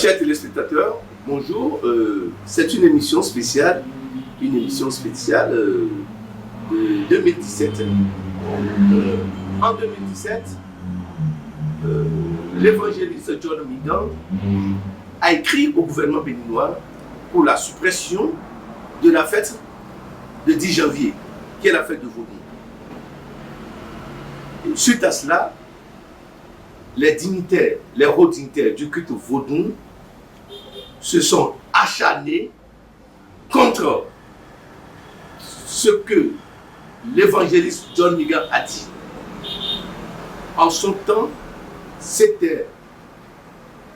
Chers téléspectateurs, bonjour. C'est une émission spéciale de 2017. En 2017, l'évangéliste John Migan a écrit au gouvernement béninois pour la suppression de la fête de 10 janvier, qui est la fête de Vodou. Suite à cela, les dignitaires, les hauts dignitaires du culte Vodou se sont acharnés contre ce que l'évangéliste John Migan a dit. En son temps, c'était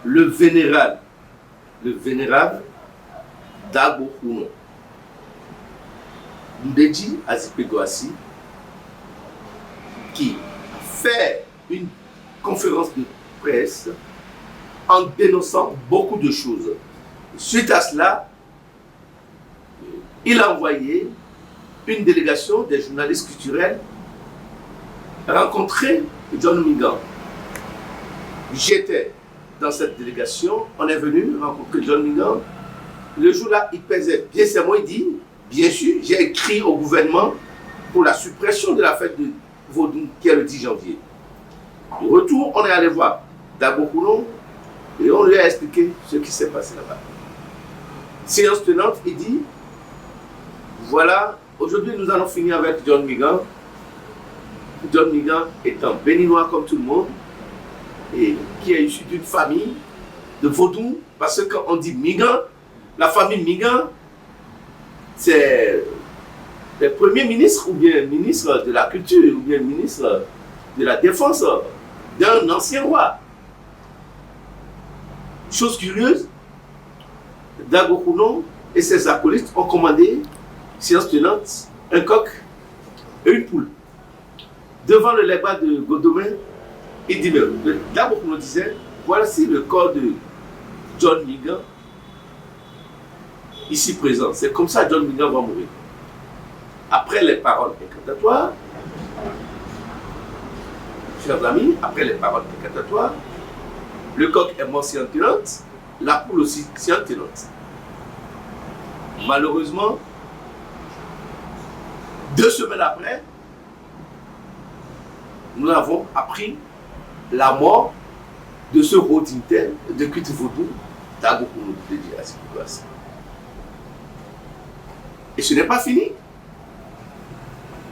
le vénérable Dabo Kounon Ndedji Azipegouassi qui fait une conférence de presse en dénonçant beaucoup de choses. Suite à cela, il a envoyé une délégation des journalistes culturels rencontrer John Migan. J'étais dans cette délégation, on est venu rencontrer John Migan. Le jour-là, il pesait bien ses mots, il dit, bien sûr, j'ai écrit au gouvernement pour la suppression de la fête de Vodou, qui est le 10 janvier. De retour, on est allé voir Dabo Kounon et on lui a expliqué ce qui s'est passé là-bas. Séance tenante, il dit, voilà, aujourd'hui nous allons finir avec John Migan. John Migan étant béninois comme tout le monde et qui est issu d'une famille de Vodou, parce que quand on dit Migan, la famille Migan, c'est le premier ministre ou bien ministre de la culture ou bien ministre de la défense d'un ancien roi. Chose curieuse, Dabo Kounon et ses acolytes ont commandé, séance tenante, un coq et une poule. Devant le légat de Godomain, il dit, Dabo Kounon disait, voici le corps de John Migan, ici présent. C'est comme ça que John Migan va mourir. Après les paroles incantatoires, chers amis, après les paroles incantatoires, le coq est mort séance tenante, la poule aussi séance tenante. Malheureusement, 2 semaines après, nous avons appris la mort de ce haut dignitaire de culte Vodou, Dabo Kounon Ndedji Azipegouassi. Et ce n'est pas fini.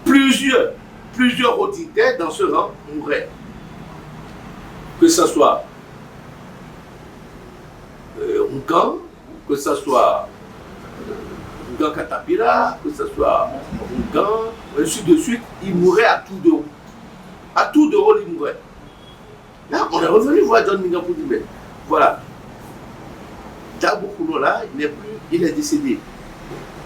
Plusieurs hauts dignitaires dans ce rang mourraient. Que ce soit Ngan, que ce soit Ngan Katapila, que ce soit Ngan, ainsi de suite, ils mouraient à tour de rôle. À tour de rôle, ils mouraient. Là, on est revenu voir John Migan pour dire, mais voilà, Dabo Kounon là, il est décédé.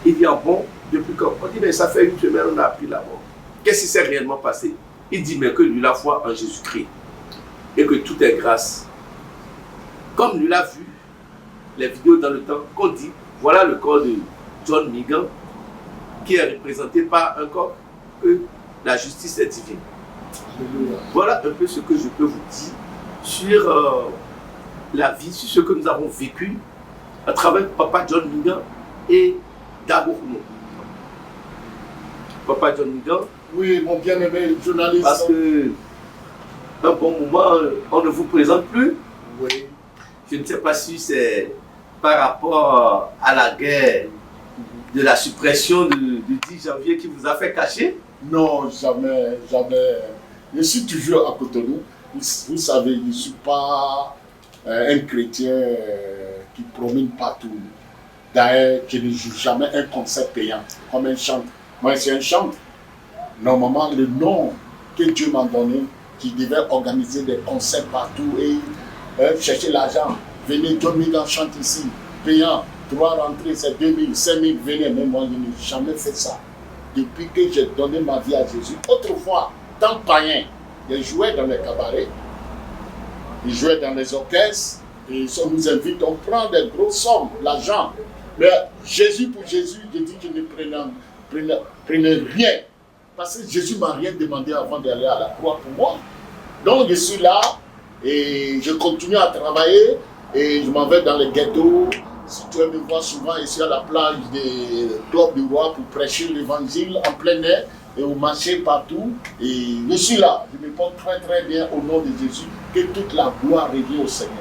Il dit, bon, depuis quand? On dit, mais ça fait 1 semaine, on a appris la mort. Qu'est-ce qui s'est réellement passé? Il dit, mais que lui, la foi en Jésus-Christ, et que tout est grâce. Comme lui l'a vu, les vidéos dans le temps, qu'on dit, voilà le corps de John Migan, qui est représenté par un corps que la justice est divine. Voilà un peu ce que je peux vous dire sur la vie, sur ce que nous avons vécu à travers Papa John Migan et Dabo Kounon. Papa John Migan. Oui, mon bien-aimé journaliste. Parce que un bon moment, on ne vous présente plus. Oui. Je ne sais pas si c'est par rapport à la guerre de la suppression du 10 janvier qui vous a fait cacher. Non, jamais, jamais. Je suis toujours à Cotonou. Vous savez, je ne suis pas un chrétien qui promène partout. D'ailleurs, je ne joue jamais un concert payant, comme un chant. Moi, c'est un chant. Normalement, le nom que Dieu m'a donné, qui devait organiser des concerts partout et chercher l'argent. Venez, John Migan chante ici, payant, 3 rentrées, c'est 2000, 5000, venez. Mais moi, je n'ai jamais fait ça. Depuis que j'ai donné ma vie à Jésus. Autrefois, tant païen, je jouais dans les cabarets, je jouais dans les orchestres, et si on nous invite, on prend des grosses sommes, l'argent. Mais Jésus pour Jésus, je dis que je ne prenais rien. Parce que Jésus ne m'a rien demandé avant d'aller à la croix pour moi. Donc je suis là et je continue à travailler et je m'en vais dans les ghettos. Si tu veux me voir souvent ici à la plage des clubs du roi pour prêcher l'évangile en plein air et au marché partout. Et je suis là, je me porte très très bien au nom de Jésus, que toute la gloire revient au Seigneur.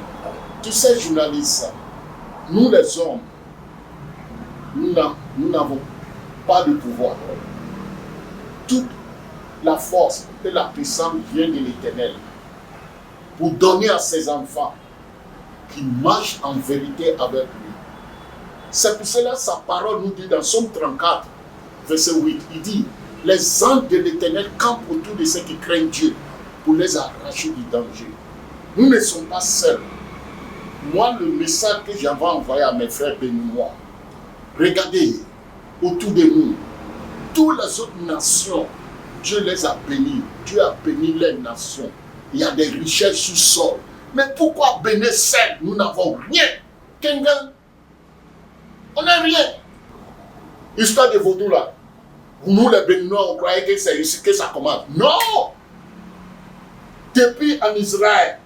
Tu sais, journalistes, nous les hommes, nous n'avons pas de pouvoir. Toute la force et la puissance vient de l'Éternel pour donner à ses enfants qui marchent en vérité avec lui. C'est pour cela sa parole nous dit dans Somme 34, verset 8, il dit, les anges de l'Éternel campent autour de ceux qui craignent Dieu pour les arracher du danger. Nous ne sommes pas seuls. Moi, le message que j'avais envoyé à mes frères béninois, regardez, autour de nous, toutes les autres nations, Dieu les a bénis. Dieu a béni les nations. Il y a des richesses sous sol. Mais pourquoi bénir seul? Nous n'avons rien. Kengan, on n'a rien. Histoire de vaudou là. Nous les béninois, on croyait que c'est ici que ça commence. Non! Depuis en Israël,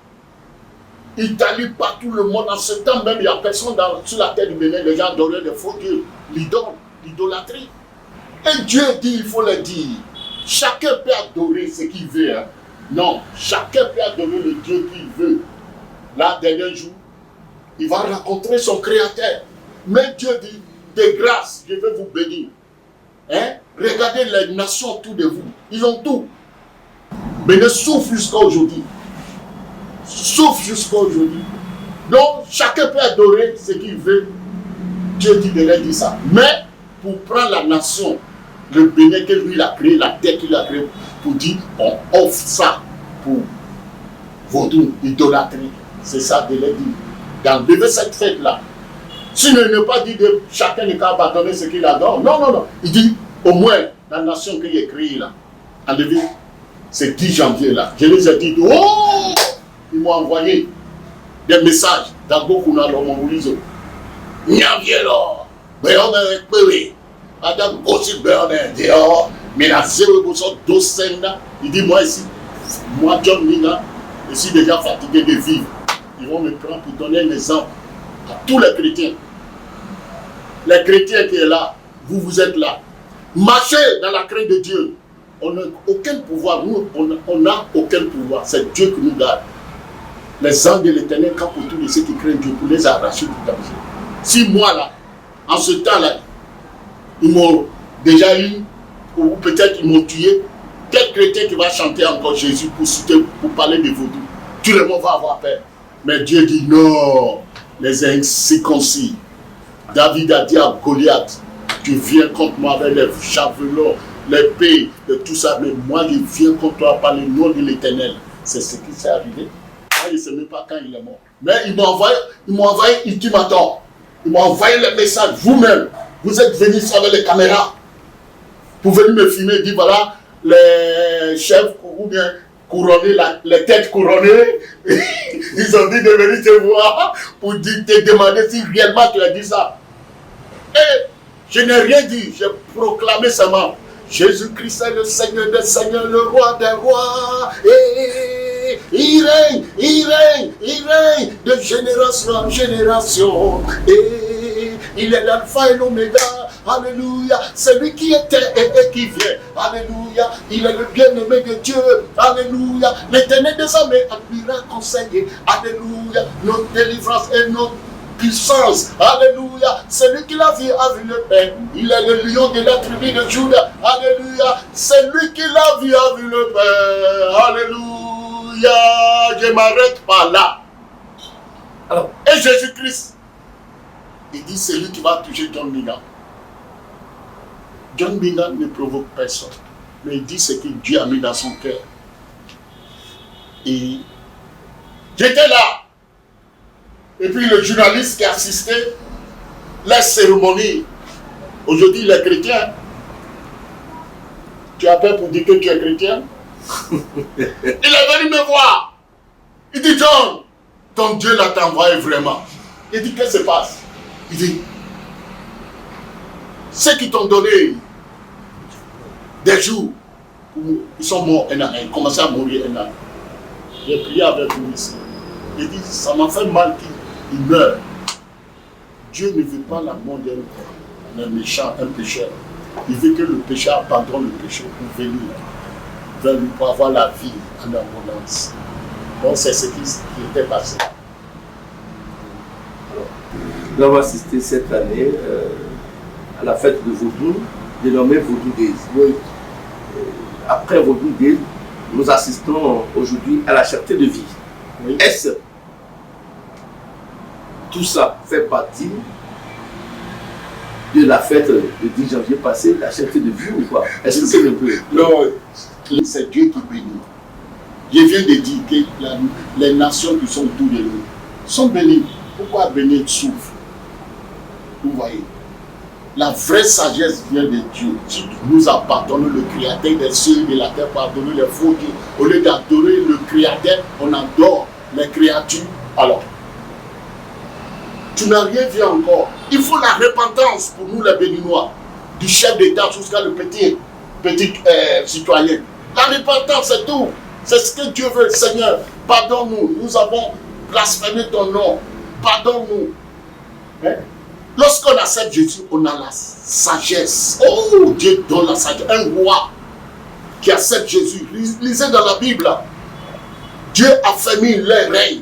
Italie, partout le monde, en ce temps même, il n'y a personne sur la terre du Bénin, les gens adoraient les faux dieux, l'idolâtrie. Et Dieu dit, il faut le dire, chacun peut adorer ce qu'il veut. Hein. Non, chacun peut adorer le Dieu qu'il veut. Là, dernier jour, il va rencontrer son Créateur. Mais Dieu dit, de grâce, je vais vous bénir. Hein? Regardez les nations autour de vous, ils ont tout. Bénin souffre jusqu'à aujourd'hui. Souffre jusqu'à aujourd'hui. Donc, chacun peut adorer ce qu'il veut. Dieu dit de leur dire ça. Mais, pour prendre la nation, le Bénin que lui a créé, la terre qu'il a créée, pour dire, on offre ça pour vaudou, idolâtrie. C'est ça de leur dire. D'enlever cette fête-là. S'il ne pas dit de chacun ne peut abandonner ce qu'il adore. Non, non, non. Il dit, au moins, la nation qu'il a créée là, enlever, c'est 10 janvier là. Je les ai dit, oh! Ils m'ont envoyé des messages dans beaucoup de mon réseau. Nyavielo, Béoné, Pévé, Madame Bossi Béoné, Déo, mais la 0% d'Océan, il dit, moi ici, moi John Mina, je suis déjà fatigué de vivre. Ils vont me prendre pour donner un exemple à tous les chrétiens. Les chrétiens qui sont là, vous êtes là. Marchez dans la crainte de Dieu. On n'a aucun pouvoir, nous, on n'a aucun pouvoir. C'est Dieu qui nous garde. Les anges de l'Éternel campent autour de ceux qui craignent Dieu pour les arracher du danger. Si moi là, en ce temps-là, ils m'ont déjà eu, ou peut-être ils m'ont tué, quel chrétien qui va chanter encore Jésus pour parler de vaudou? Tout le monde va avoir peur. Mais Dieu dit non, les incirconcis. David a dit à Goliath, tu viens contre moi avec les javelots, l'épée, de tout ça, mais moi je viens contre toi par le nom de l'Éternel. C'est ce qui s'est arrivé. Moi, je ne sais même pas quand il est mort. Mais ils m'ont envoyé ultimatum. Ils m'ont envoyé le message. Vous-même, vous êtes venus avec les caméras pour venir me filmer, dire voilà, les chefs ou bien couronnés, les têtes couronnées, ils ont dit de venir te voir pour te demander si réellement tu as dit ça. Et je n'ai rien dit, j'ai proclamé seulement Jésus-Christ est le Seigneur des Seigneurs, le Roi des Rois. Et il règne de génération en génération. Et il est l'alpha et l'oméga. Alléluia. C'est lui qui était et qui vient. Alléluia. Il est le bien-aimé de Dieu. Alléluia. L'Éternel des armées appuiera conseiller. Alléluia. Notre délivrance et notre puissance. Alléluia. Celui qui l'a vu a vu le Père. Il est le lion de la tribu de Juda. Alléluia. Celui qui l'a vu a vu le Père. Alléluia. Je ne m'arrête pas là. Alors, et Jésus-Christ, il dit c'est lui qui va toucher John Bingham. John Bingham ne provoque personne. Mais il dit ce que Dieu a mis dans son cœur. Et j'étais là. Et puis le journaliste qui assistait la cérémonie. Aujourd'hui, il est chrétien. Tu as peur pour dire que tu es chrétien? Il est venu me voir. Il dit, John, ton Dieu là t'a envoyé vraiment. Il dit, qu'est-ce qui se passe? Il dit, ceux qui t'ont donné des jours où ils sont morts, ils commençaient à mourir. J'ai prié avec lui ici. Il dit, ça m'a fait mal il meurt. Dieu ne veut pas la mort d'un méchant, un pécheur. Il veut que le pécheur abandonne le péché pour venir vers lui, pour avoir la vie en abondance. Donc c'est ce qui était passé. Nous avons assisté cette année à la fête de Vaudou, dénommée Vaudou Days. Oui. Après Vaudou Days, nous assistons aujourd'hui à la cherté de vie. Oui. Est-ce tout ça fait partie de la fête du 10 janvier passé, la cherté de vie ou quoi? Est-ce que c'est un peu? Non, c'est Dieu qui bénit. Je viens de dire que les nations qui sont autour de nous sont bénies. Pourquoi bénir souffre? Vous voyez, la vraie sagesse vient de Dieu. Si nous abandonnons le Créateur des cieux et de la terre, pardonnons les faux dieux. Au lieu d'adorer le Créateur, on adore les créatures. Alors, tu n'as rien vu encore. Il faut la repentance pour nous les Béninois, du chef d'État jusqu'à le petit citoyen. La repentance, c'est tout. C'est ce que Dieu veut, Seigneur. Pardonne-nous. Nous avons blasphémé ton nom. Pardonne-nous. Hein? Lorsqu'on accepte Jésus, on a la sagesse. Oh, Dieu donne la sagesse. Un roi qui accepte Jésus. Lisez dans la Bible. Dieu a fermé leur règne.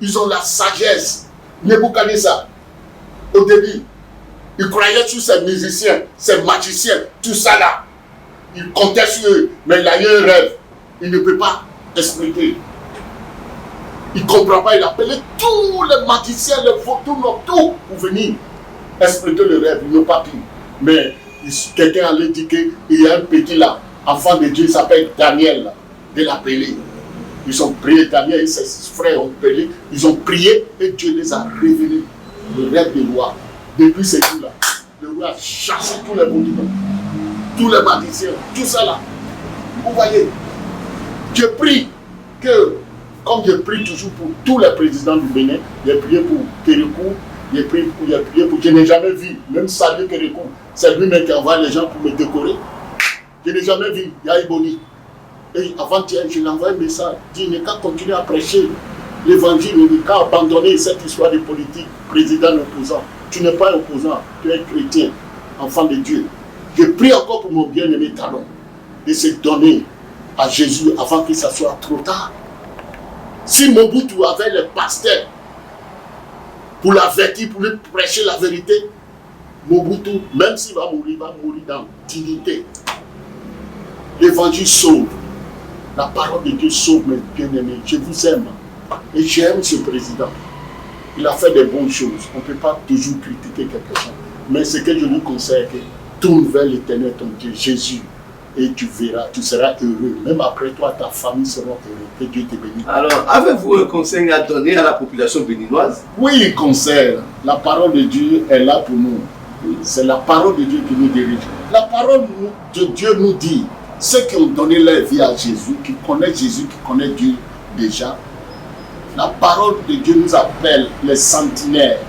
Ils ont la sagesse. Nebuchadnezzar, au début, il croyait sur ses musiciens, ses magiciens, tout ça là. Il comptait sur eux, mais il a eu un rêve. Il ne peut pas expliquer. Il ne comprend pas. Il a appelé tous les magiciens, les vautours, tout pour venir expliquer le rêve. Ils n'ont pas pu. Mais quelqu'un allait dire qu'il y a un petit là, enfant de Dieu, il s'appelle Daniel, de l'appeler. Ils ont prié, Daniel et ses frères ont prié, ils ont prié et Dieu les a révélés. Le rêve du roi. Depuis ce jour-là, le roi a chassé tous les monuments, tous les magiciens, tout ça là. Vous voyez, je prie que, comme je prie toujours pour tous les présidents du Bénin, j'ai prié pour Kérékou, j'ai prié pour, je n'ai jamais vu, même Salut Kérékou, c'est lui-même qui envoie les gens pour me décorer. Je n'ai jamais vu Yaïboni. Et avant-hier, je lui ai envoyé un message. Il n'y a qu'à continuer à prêcher l'évangile, il n'y a qu'à abandonner cette histoire de politique, président opposant. Tu n'es pas opposant, tu es chrétien, enfant de Dieu. Je prie encore pour mon bien-aimé Talon de se donner à Jésus avant que ça soit trop tard. Si Mobutu avait les pasteurs pour l'avertir, pour lui prêcher la vérité, Mobutu, même s'il va mourir dans dignité. L'évangile sauve. La parole de Dieu sauve mes bien-aimés. Je vous aime. Et j'aime ce président. Il a fait des bonnes choses. On ne peut pas toujours critiquer quelque chose. Mais ce que je lui conseille, c'est que tourne vers l'Éternel, ton Dieu, Jésus. Et tu verras, tu seras heureux. Même après toi, ta famille sera heureuse. Que Dieu te bénisse. Alors, avez-vous un conseil à donner à la population béninoise? Oui, conseil. La parole de Dieu est là pour nous. C'est la parole de Dieu qui nous dirige. La parole de Dieu nous dit, ceux qui ont donné leur vie à Jésus, qui connaissent Jésus, qui connaissent Dieu déjà, la parole de Dieu nous appelle les sentinelles.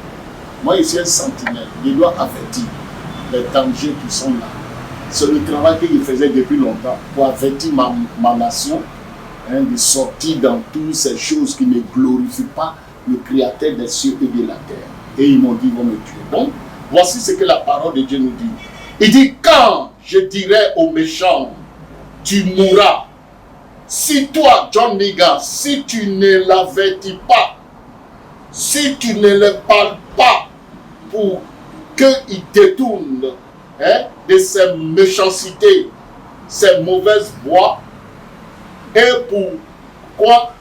Moi, je suis un sentinelle. Je dois avertir les dangers qui sont là. C'est le travail qu'il faisait depuis longtemps pour avertir ma nation de sortir dans toutes ces choses qui ne glorifient pas le Créateur des cieux et de la terre. Et ils m'ont dit, ils vont me tuer. Donc, voici ce que la parole de Dieu nous dit. Il dit, quand je dirai aux méchants, tu mourras. Si toi, John Niga, si tu ne l'avertis pas, si tu ne le parles pas pour qu'il détourne de ses méchancetés, ses mauvaises voies, et pour quoi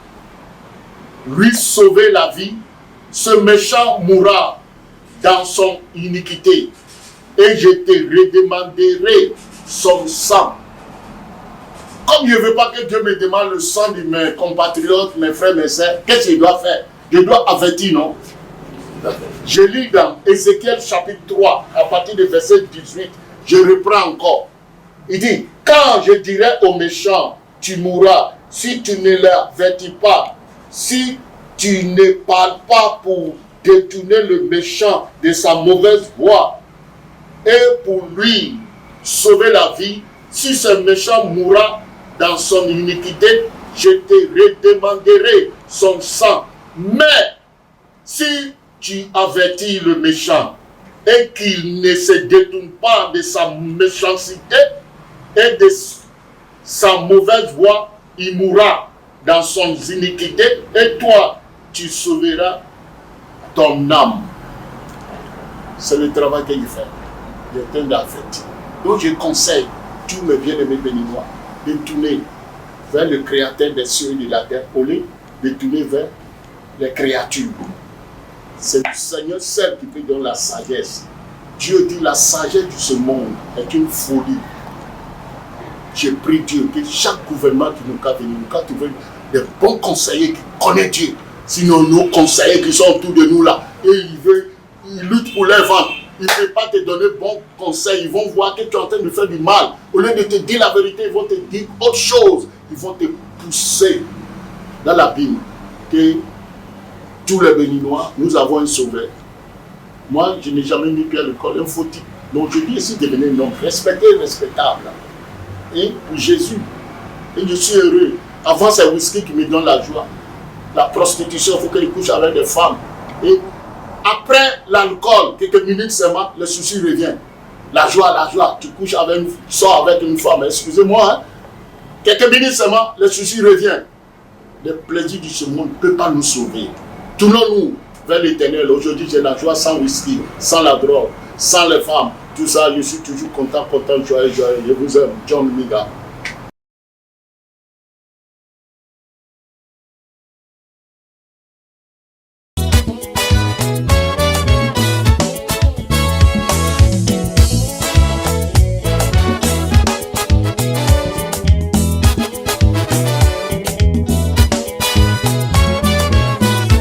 lui sauver la vie, ce méchant mourra dans son iniquité, et je te redemanderai son sang. Comme je ne veux pas que Dieu me demande le sang de mes compatriotes, mes frères, mes sœurs, qu'est-ce que je dois faire? Je dois avertir, non? Je lis dans Ézéchiel chapitre 3, à partir du verset 18, je reprends encore. Il dit, quand je dirai aux méchants, tu mourras, si tu ne l'avertis pas, si tu ne parles pas pour détourner le méchant de sa mauvaise voie, et pour lui sauver la vie, si ce méchant mourra dans son iniquité, je te redemanderai son sang. Mais si tu avertis le méchant et qu'il ne se détourne pas de sa méchanceté et de sa mauvaise voie, il mourra dans son iniquité et toi, tu sauveras ton âme. C'est le travail qu'il fait. Il est un d'affecter. Donc je conseille tous mes bien-aimés béninois de tourner vers le Créateur des cieux et de la terre au lieu de tourner vers les créatures. C'est le Seigneur seul qui peut donner la sagesse. Dieu dit la sagesse de ce monde est une folie. J'ai prie Dieu que chaque gouvernement qui nous a venu, nous a trouvé des bons conseillers qui connaissent Dieu. Sinon, nos conseillers qui sont autour de nous là, et ils luttent pour leur ventre. Ils ne peuvent pas te donner bons conseils. Ils vont voir que tu es en train de faire du mal. Au lieu de te dire la vérité, ils vont te dire autre chose. Ils vont te pousser dans l'abîme. Que tous les Béninois, nous avons un sauveur. Moi, je n'ai jamais mis pied à l'école, un faux type. Donc je dis ici devenir un homme respecté et respectable. Et pour Jésus. Et je suis heureux. Avant, c'est le whisky qui me donne la joie. La prostitution, il faut qu'il couche avec des femmes. Et après l'alcool, quelques minutes seulement, le souci revient. La joie, tu couches avec tu sors avec une femme. Excusez-moi, hein. Quelques minutes seulement, le souci revient. Le plaisir de ce monde ne peut pas nous sauver. Tournons-nous vers l'éternel. Aujourd'hui, j'ai la joie sans whisky, sans la drogue, sans les femmes. Tout ça, je suis toujours content, joyeux. Je vous aime, John Miga.